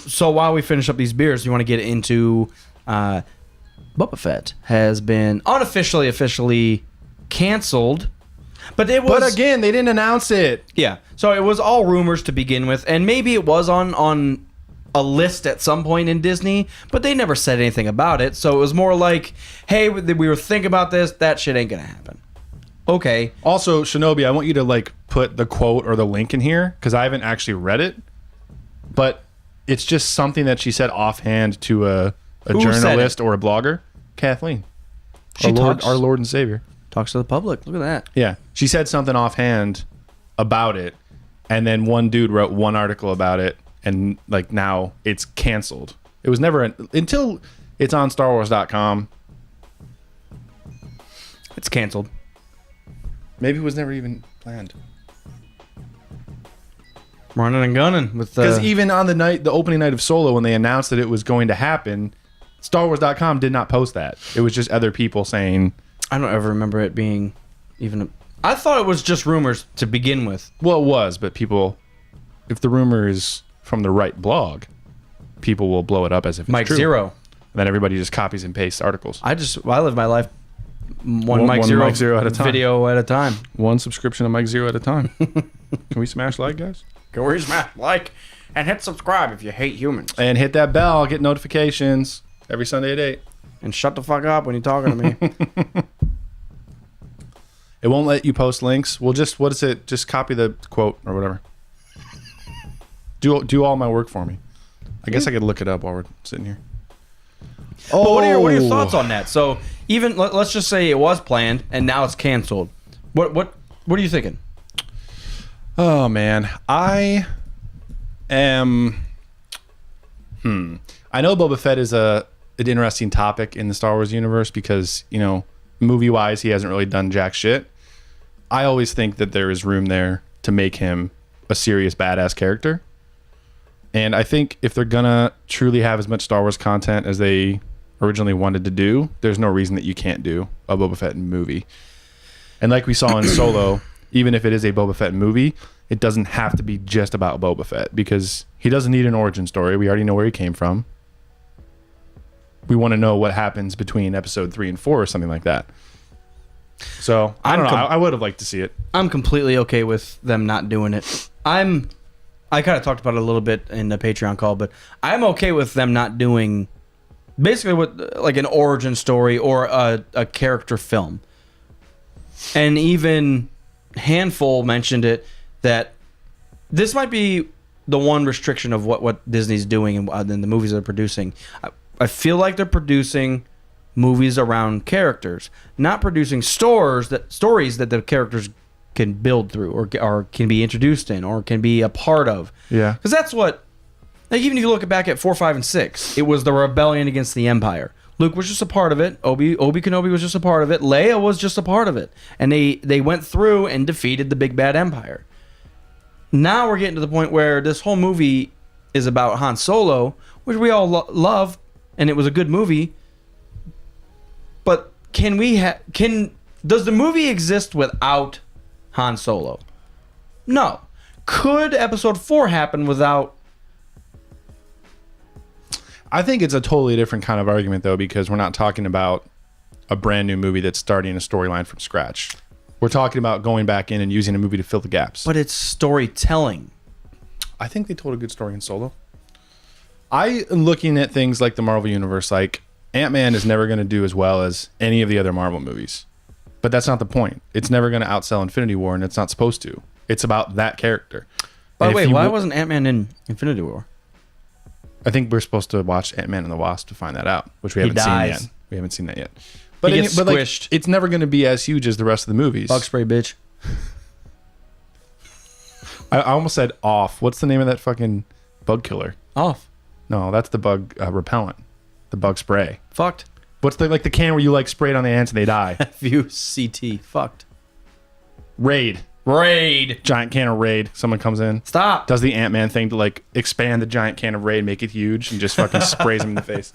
So while we finish up these beers, you want to get into Boba Fett has been officially canceled, but again, they didn't announce it. Yeah, so it was all rumors to begin with, and maybe it was on a list at some point in Disney, but they never said anything about it. So it was more like, hey, we were thinking about this. That shit ain't gonna happen. Okay. Also, Shinobi, I want you to put the quote or the link in here because I haven't actually read it, but it's just something that she said offhand to a journalist or a blogger. Kathleen, our Lord and Savior, talks to the public. Look at that. Yeah, she said something offhand about it, and then one dude wrote one article about it, and now it's canceled. It was never until it's on StarWars.com. It's canceled. Maybe it was never even planned. Running and gunning with because even on the opening night of Solo, when they announced that it was going to happen, StarWars.com did not post that. It was just other people saying. I don't ever remember it being even. I thought it was just rumors to begin with. Well, it was, but people, if the rumor is from the right blog, people will blow it up as if it's Mike true. Zero. And then everybody just copies and pastes articles. I live my life one Mike Zero at a time. Video at a time. One subscription to Mike Zero at a time. Can we smash like, guys? Can we smash like and hit subscribe if you hate humans. And hit that bell, get notifications every Sunday at 8. And shut the fuck up when you're talking to me. It won't let you post links. We'll just, what is it? Just copy the quote or whatever. Do all my work for me. I guess I could look it up while we're sitting here. Oh, but what are your thoughts on that? So even let's just say it was planned and now it's canceled. What are you thinking? Oh man, I am. I know Boba Fett is an interesting topic in the Star Wars universe because movie wise he hasn't really done jack shit. I always think that there is room there to make him a serious badass character. And I think if they're gonna truly have as much Star Wars content as they originally wanted to do, there's no reason that you can't do a Boba Fett movie. And like we saw in Solo, even if it is a Boba Fett movie, it doesn't have to be just about Boba Fett because he doesn't need an origin story. We already know where he came from. We want to know what happens between episode 3 and 4 or something like that. So I don't know. I would have liked to see it. I'm completely okay with them not doing it. I kind of talked about it a little bit in the Patreon call, but I'm okay with them not doing basically what like an origin story or a character film. And even Handful mentioned it that this might be the one restriction of what Disney's doing and the movies they're producing. I feel like they're producing movies around characters, not producing stories that the characters can build through or can be introduced in or can be a part of. Yeah. Because that's what, like, even if you look back at 4, 5, and 6, it was the rebellion against the Empire. Luke was just a part of it. Obi Kenobi was just a part of it. Leia was just a part of it. And they went through and defeated the big bad Empire. Now we're getting to the point where this whole movie is about Han Solo, which we all love, and it was a good movie. But does the movie exist without Han Solo? No. Could episode 4 happen without? I think it's a totally different kind of argument though, because we're not talking about a brand new movie that's starting a storyline from scratch. We're talking about going back in and using a movie to fill the gaps. But it's storytelling. I think they told a good story in Solo. I am looking at things like the Marvel Universe, like Ant-Man is never going to do as well as any of the other Marvel movies. But that's not the point. It's never going to outsell Infinity War, and it's not supposed to. It's about that character. By the way, why wasn't Ant-Man in Infinity War? I think we're supposed to watch Ant-Man and the Wasp to find that out, which we haven't seen yet. We haven't seen that yet. But he gets squished. It's never going to be as huge as the rest of the movies. Bug spray, bitch. I almost said off. What's the name of that fucking bug killer? Off. No, that's the bug repellent. The bug spray. Fucked. What's the can where you like spray it on the ants and they die? FUCT. Fucked. Raid. Giant can of Raid. Someone comes in. Stop. Does the Ant-Man thing to like expand the giant can of Raid, make it huge, and just fucking sprays him in the face.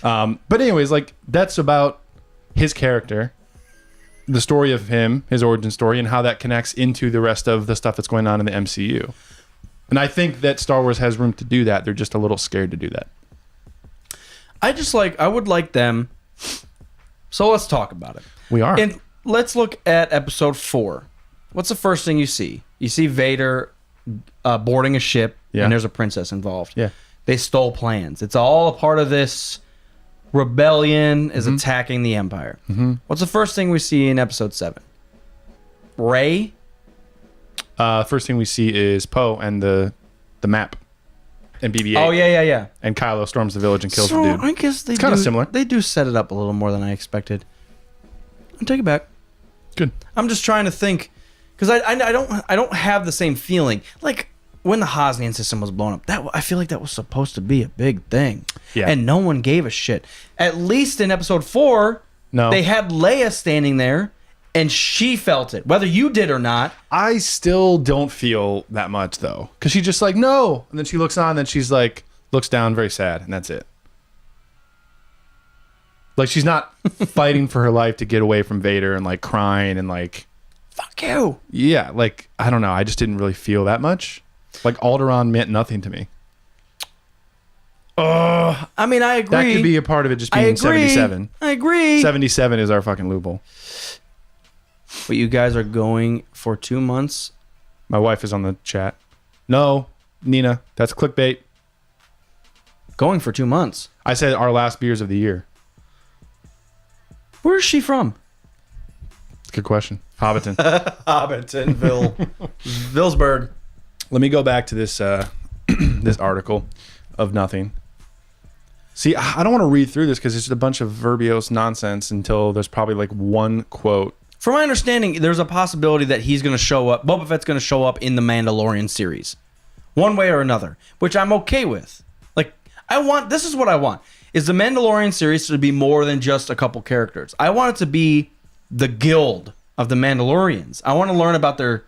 But anyways, like that's about his character. the story of him, his origin story, and how that connects into the rest of the stuff that's going on in the MCU. And I think that Star Wars has room to do that. They're just a little scared to do that. I would like them. So let's talk about it. We are. And let's look at episode 4. What's the first thing you see? You see Vader boarding a ship, and there's a princess involved. Yeah. They stole plans. It's all a part of this rebellion is attacking the Empire. What's the first thing we see in episode 7? Rey? First thing we see is Poe and the map and BB-8. Oh, yeah. And Kylo storms the village and kills the dude. I guess it's kind of similar. They do set it up a little more than I expected. I'll take it back. Good. I'm just trying to think, because I don't have the same feeling. Like, when the Hosnian system was blown up, I feel like that was supposed to be a big thing. Yeah. And no one gave a shit. At least in episode 4, they had Leia standing there, and she felt it, whether you did or not. I still don't feel that much, though. Because she's just like, no. And then she looks on, and then she's like, looks down, very sad, and that's it. Like, she's not fighting for her life to get away from Vader and, like, crying and, like... Fuck you. Yeah, like, I don't know. I just didn't really feel that much. Like, Alderaan meant nothing to me. I mean, I agree. That could be a part of it just being 77. I agree. 77 is our fucking loophole. But you guys are going for 2 months? My wife is on the chat. No, Nina, that's clickbait. Going for 2 months? I said our last beers of the year. Where is she from? Good question. Hobbiton. Hobbitonville. Villsburg. Let me go back to this this article of nothing. See, I don't want to read through this because it's just a bunch of verbose nonsense until there's probably like one quote. From my understanding, there's a possibility that he's going to show up. Boba Fett's going to show up in the Mandalorian series, one way or another, which I'm okay with. Like, this is what I want, is the Mandalorian series to be more than just a couple characters. I want it to be the guild of the Mandalorians. I want to learn about their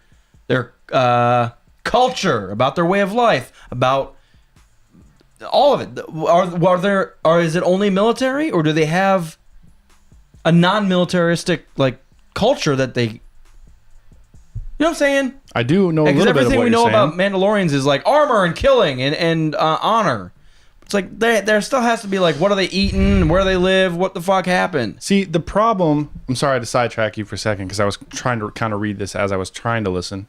culture, about their way of life, about all of it. Is it only military, or do they have a non-militaristic like culture that they? You know what I'm saying? I do know a little bit of what you're saying. Because everything we know about Mandalorians is like armor and killing and honor. It's like there still has to be like, what are they eating? Where do they live? What the fuck happened? See, the problem... I'm sorry to sidetrack you for a second because I was trying to kind of read this as I was trying to listen.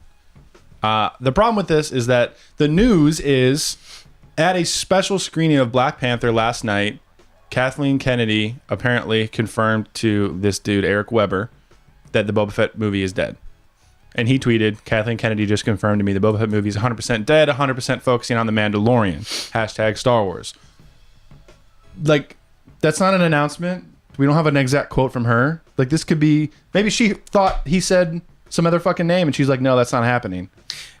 The problem with this is that the news is, at a special screening of Black Panther last night, Kathleen Kennedy apparently confirmed to this dude, Eric Weber, that the Boba Fett movie is dead. And he tweeted, Kathleen Kennedy just confirmed to me the Boba Fett movie is 100% dead, 100% focusing on the Mandalorian. # Star Wars. Like, that's not an announcement. We don't have an exact quote from her. Like, this could be... Maybe she thought he said some other fucking name, and she's like, no, that's not happening.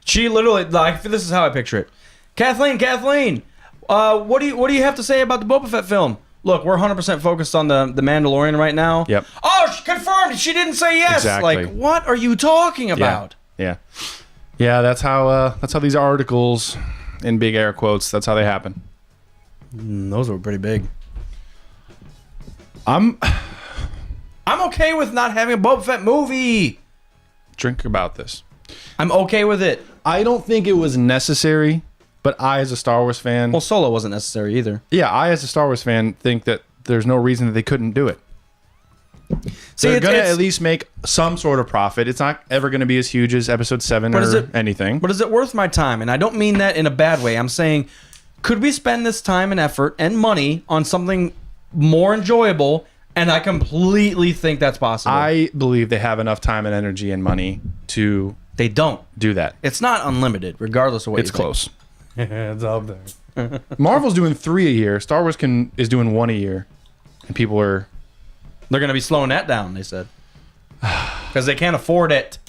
She literally... like, this is how I picture it. Kathleen, what do you have to say about the Boba Fett film? Look, we're 100% focused on the Mandalorian right now. Yep. Oh, she confirmed. She didn't say yes. Exactly. Like, what are you talking about? Yeah. That's how these articles, in big air quotes, that's how they happen. Those were pretty big. I'm okay with not having a Boba Fett movie. Drink about this. I'm okay with it. I don't think it was necessary. But I, as a Star Wars fan... Well, Solo wasn't necessary either. Yeah, I, as a Star Wars fan, think that there's no reason that they couldn't do it. See, they're going to at least make some sort of profit. It's not ever going to be as huge as Episode 7 or anything. But is it worth my time? And I don't mean that in a bad way. I'm saying, could we spend this time and effort and money on something more enjoyable? And I completely think that's possible. I believe they have enough time and energy and money to... They don't do that. It's not unlimited, regardless of what it's you think. Close. It's up there. Marvel's doing 3 a year. Star Wars is doing 1 a year. And people are... They're going to be slowing that down, they said. Because they can't afford it.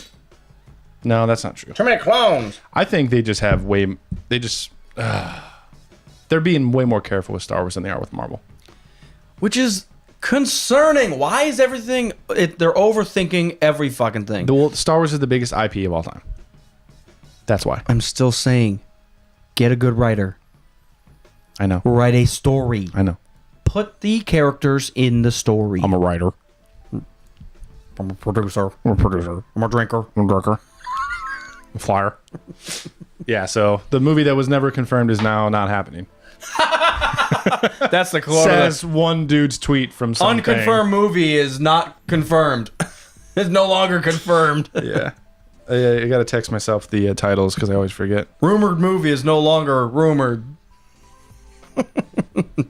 No, that's not true. Too many clones. I think they just have way... they're being way more careful with Star Wars than they are with Marvel. Which is concerning. Why is everything... they're overthinking every fucking thing. Star Wars is the biggest IP of all time. That's why. I'm still saying... Get a good writer. I know. Write a story. I know. Put the characters in the story. I'm a writer. I'm a producer. I'm a producer. I'm a drinker. I'm a drinker. A flyer. Yeah, so the movie that was never confirmed is now not happening. That's the quote. Says one dude's tweet from something. Unconfirmed movie is not confirmed. It's no longer confirmed. Yeah. I got to text myself the titles because I always forget. Rumored movie is no longer rumored.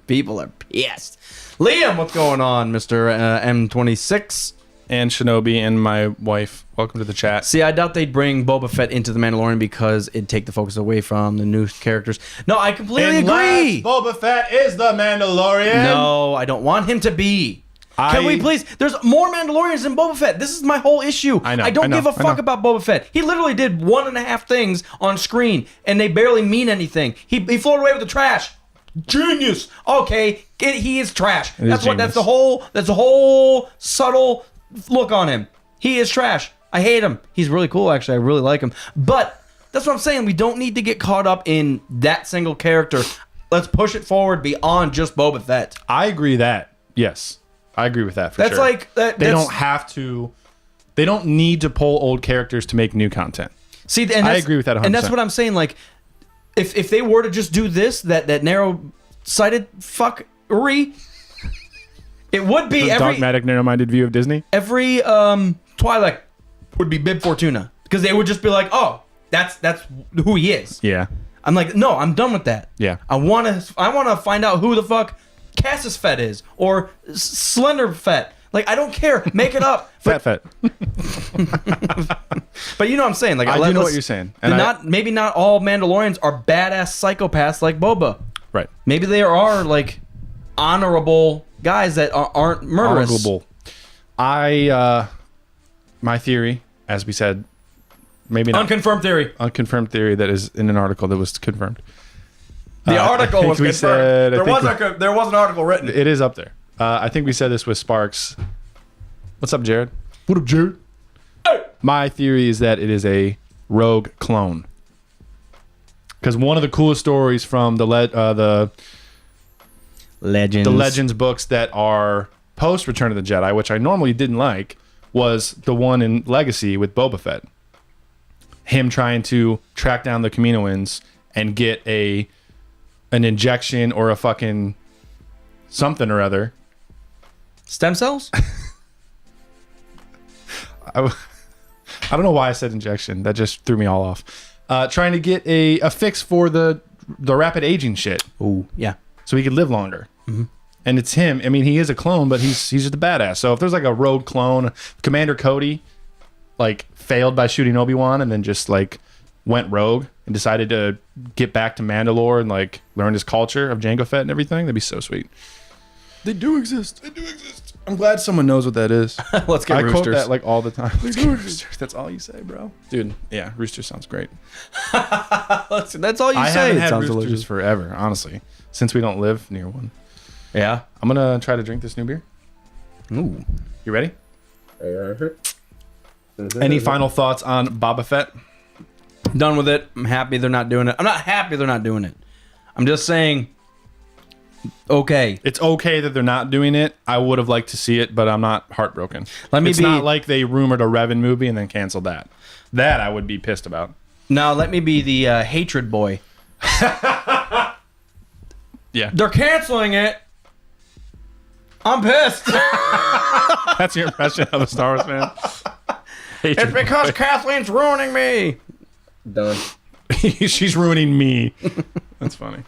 People are pissed. Liam, what's going on, Mr. M26? And Shinobi and my wife, welcome to the chat. See, I doubt they'd bring Boba Fett into The Mandalorian because it'd take the focus away from the new characters. No, I completely agree. Boba Fett is the Mandalorian. No, I don't want him to be. Can we please? There's more Mandalorians than Boba Fett. This is my whole issue. I know. I don't give a fuck about Boba Fett. He literally did 1.5 things on screen, and they barely mean anything. He floated away with the trash. Genius. Okay, he is trash. That's the whole subtle look on him. He is trash. I hate him. He's really cool, actually. I really like him. But that's what I'm saying. We don't need to get caught up in that single character. Let's push it forward beyond just Boba Fett. I agree that. Yes. I agree with that for sure. That's like... They don't have to... They don't need to pull old characters to make new content. See, and I agree with that 100%. And that's what I'm saying. Like, if they were to just do this, that narrow-sighted fuckery... It would be every dogmatic, narrow-minded view of Disney. Every Twi'lek would be Bib Fortuna because they would just be like, "Oh, that's who he is." Yeah. I'm like, no, I'm done with that. Yeah. I want to find out who the fuck Cassis Fett is or Slender Fett. Like, I don't care. Make it up. Fat Fett. But you know what I'm saying? Like, I do know what you're saying. And maybe not all Mandalorians are badass psychopaths like Boba. Right. Maybe they are like honorable guys that aren't murderous. Honorable. My theory, as we said, maybe not. Unconfirmed theory that is in an article that was confirmed. The article was confirmed. There was an article written. It is up there. I think we said this with Sparks. What's up, Jared? What up, Jared? Hey. My theory is that it is a rogue clone. Because one of the coolest stories from the Legends books that are post Return of the Jedi, which I normally didn't like, was the one in Legacy with Boba Fett. Him trying to track down the Kaminoans and get an injection or a fucking something or other. Stem cells? I don't know why I said injection. That just threw me all off. Trying to get a fix for the rapid aging shit. Ooh, yeah. So he could live longer. Mm-hmm. And it's him. I mean, he is a clone, but he's just a badass. So if there's like a rogue clone, Commander Cody like failed by shooting Obi-Wan and then just like went rogue and decided to get back to Mandalore and like learn his culture of Jango Fett and everything, that'd be so sweet. They do exist. I'm glad someone knows what that is. Let's get roosters. I quote that like all the time. Let's get roosters. That's all you say, bro. Dude, yeah, rooster sounds great. That's all you say. I haven't it had sounds roosters delicious. forever, honestly, since we don't live near one. Yeah. I'm gonna try to drink this new beer. Ooh. You ready? Any final thoughts on Boba Fett? Done with it. I'm happy they're not doing it. I'm not happy they're not doing it. I'm just saying, okay. It's okay that they're not doing it. I would have liked to see it, but I'm not heartbroken. It's not like they rumored a Revan movie and then canceled that. That I would be pissed about. Now, let me be the hatred boy. Yeah. They're canceling it. I'm pissed. That's your impression of a Star Wars fan? It's because Kathleen's ruining me. Done. She's ruining me. That's funny.